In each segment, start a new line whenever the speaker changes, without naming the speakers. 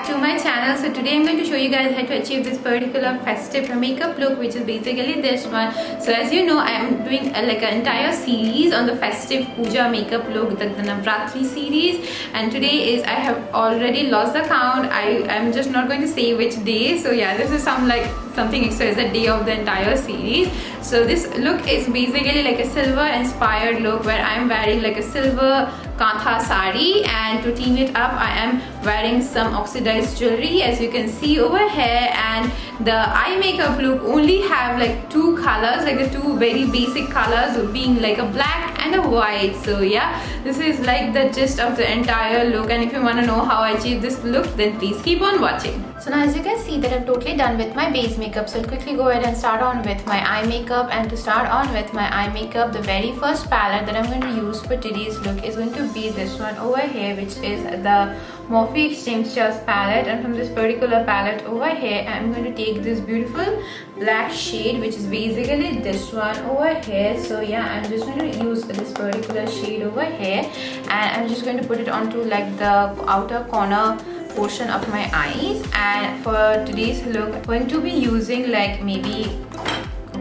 back to my channel. So today I'm going to show you guys how to achieve this particular festive makeup look, which is basically this one. So as you know, I am doing like an entire series on the festive puja makeup look, the Navratri series, and today is, I have already lost the count. I'm just not going to say which day. So yeah, this is something extra, is the day of the entire series. So this look is basically like a silver inspired look where I'm wearing like a silver kantha sari, and to team it up I am wearing some oxidized jewelry as you can see over here. And the eye makeup look only have like two colors, like the two very basic colors being like a black and a white. So yeah, this is like the gist of the entire look, and if you want to know how I achieve this look, then please keep on watching. So now as you can see that I'm totally done with my base makeup, so I'll quickly go ahead and start on with my eye makeup. And to start on with my eye makeup, the very first palette that I'm going to use for today's look is going to be this one over here, which is the Morphe Extreme Styles palette. And from this particular palette over here, I'm going to take this beautiful black shade, which is basically this one over here. So yeah, I'm just going to use this particular shade over here, and I'm just going to put it onto like the outer corner portion of my eyes. And for today's look, I'm going to be using like maybe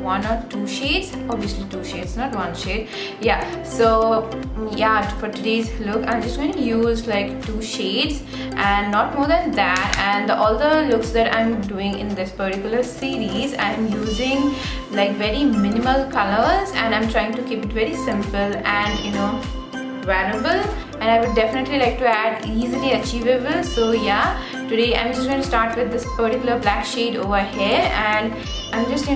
one or two shades, obviously two shades, not one shade. Yeah, so yeah, for today's look I'm just going to use like two shades and not more than that. And all the looks that I'm doing in this particular series, I'm using like very minimal colors, and I'm trying to keep it very simple and wearable, and I would definitely like to add easily achievable. So yeah, today I'm just going to start with this particular black shade over here, and I'm just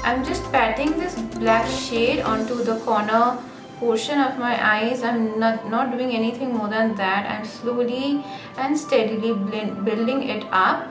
I'm just patting this black shade onto the corner portion of my eyes. I'm not doing anything more than that. I'm slowly and steadily building it up.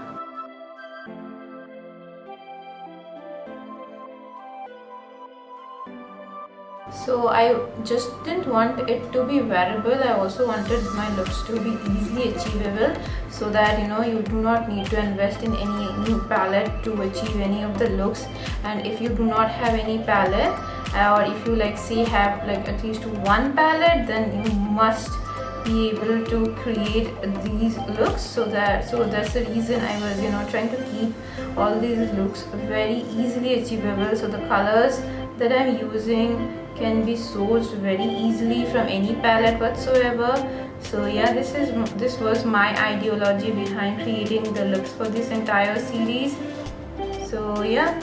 So I just didn't want it to be wearable. I also wanted my looks to be easily achievable, so that you do not need to invest in any new palette to achieve any of the looks. And if you do not have any palette, or if you have like at least one palette, then you must be able to create these looks. So that's the reason I was trying to keep all these looks very easily achievable. So the colors that I'm using can be sourced very easily from any palette whatsoever. So yeah, this was my ideology behind creating the looks for this entire series. So yeah,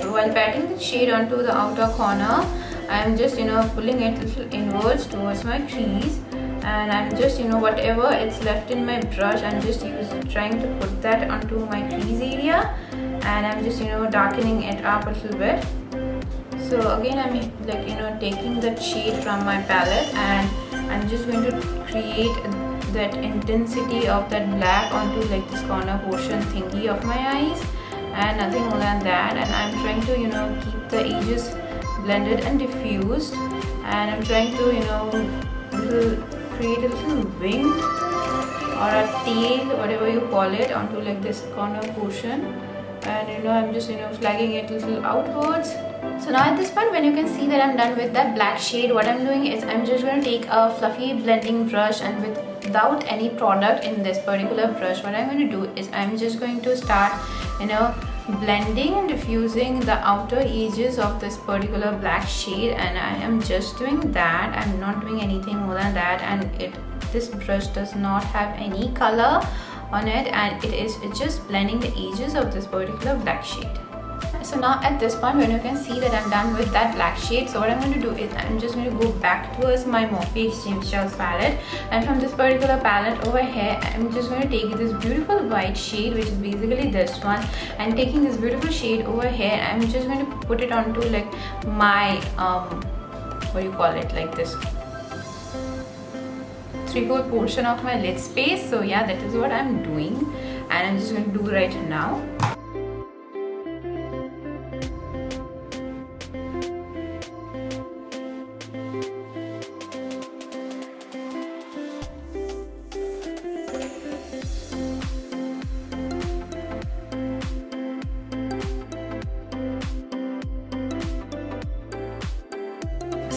while patting the shade onto the outer corner, I'm just pulling it a little inwards towards my crease, and I'm just whatever it's left in my brush, I'm just trying to put that onto my crease area, and I'm just darkening it up a little bit. So again, I'm taking that shade from my palette, and I'm just going to create that intensity of that black onto like this corner portion thingy of my eyes, and nothing more than that. And I'm trying to keep the edges blended and diffused, and I'm trying to create a little wing or a tail, whatever you call it, onto like this corner portion. And I'm just flagging it a little outwards. So now at this point, when you can see that I'm done with that black shade, what I'm doing is I'm just going to take a fluffy blending brush, and without any product in this particular brush, what I'm going to do is I'm just going to start blending and diffusing the outer edges of this particular black shade. And I am just doing that. I'm not doing anything more than that. And this brush does not have any color on it, and it's just blending the edges of this particular black shade. So now at this point, when you can see that I'm done with that black shade, so what I'm going to do is I'm just going to go back towards my Morphe Extreme Styles palette, and from this particular palette over here, I'm just going to take this beautiful white shade, which is basically this one, and taking this beautiful shade over here, I'm just going to put it onto like my what do you call it, like this 3/4 portion of my lid space. So yeah, that is what I'm doing, and I'm just going to do right now.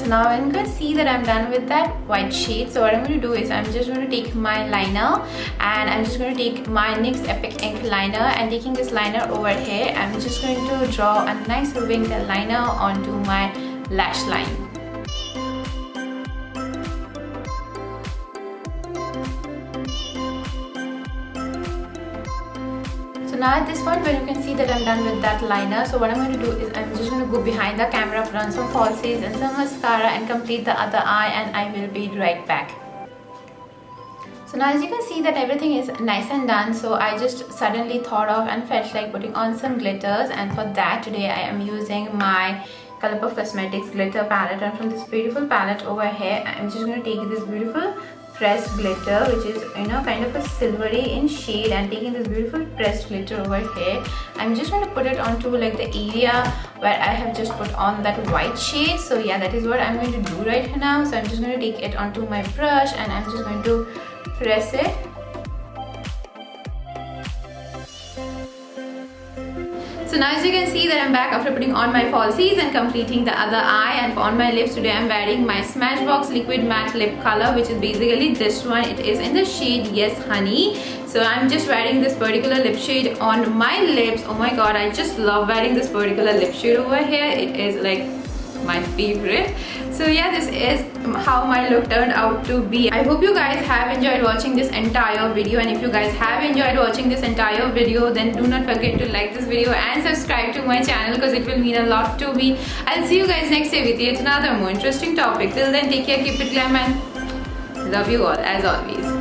so now I'm going to see that I'm done with that white shade. So what I'm going to do is I'm just going to take my liner, and I'm just going to take my NYX Epic Ink liner, and taking this liner over here, I'm just going to draw a nice winged liner onto my lash line. So now at this point where you can see that I'm done with that liner, so what I'm going to do is I'm just going to go behind the camera, put on some falsies and some mascara and complete the other eye, and I will be right back. So now as you can see that everything is nice and done, so I just suddenly thought of and felt like putting on some glitters, and for that today I am using my Colourpop Cosmetics glitter palette, and from this beautiful palette over here I'm just going to take this beautiful pressed glitter, which is kind of a silvery in shade, and taking this beautiful pressed glitter over here, I'm just going to put it onto like the area where I have just put on that white shade. So yeah, that is what I'm going to do right now. So I'm just going to take it onto my brush, and I'm just going to press it. So now as you can see that I'm back after putting on my falsies and completing the other eye, and on my lips today I'm wearing my Smashbox Liquid Matte Lip Color, which is basically this one. It is in the shade Yes Honey. So I'm just wearing this particular lip shade on my lips. Oh my god, I just love wearing this particular lip shade over here. It is like my favorite. So yeah, this is how my look turned out to be. I hope you guys have enjoyed watching this entire video, and if you guys have enjoyed watching this entire video, then do not forget to like this video and subscribe to my channel, because it will mean a lot to me. I'll see you guys next day with yet another more interesting topic. Till then, take care, keep it glam, and love you all as always.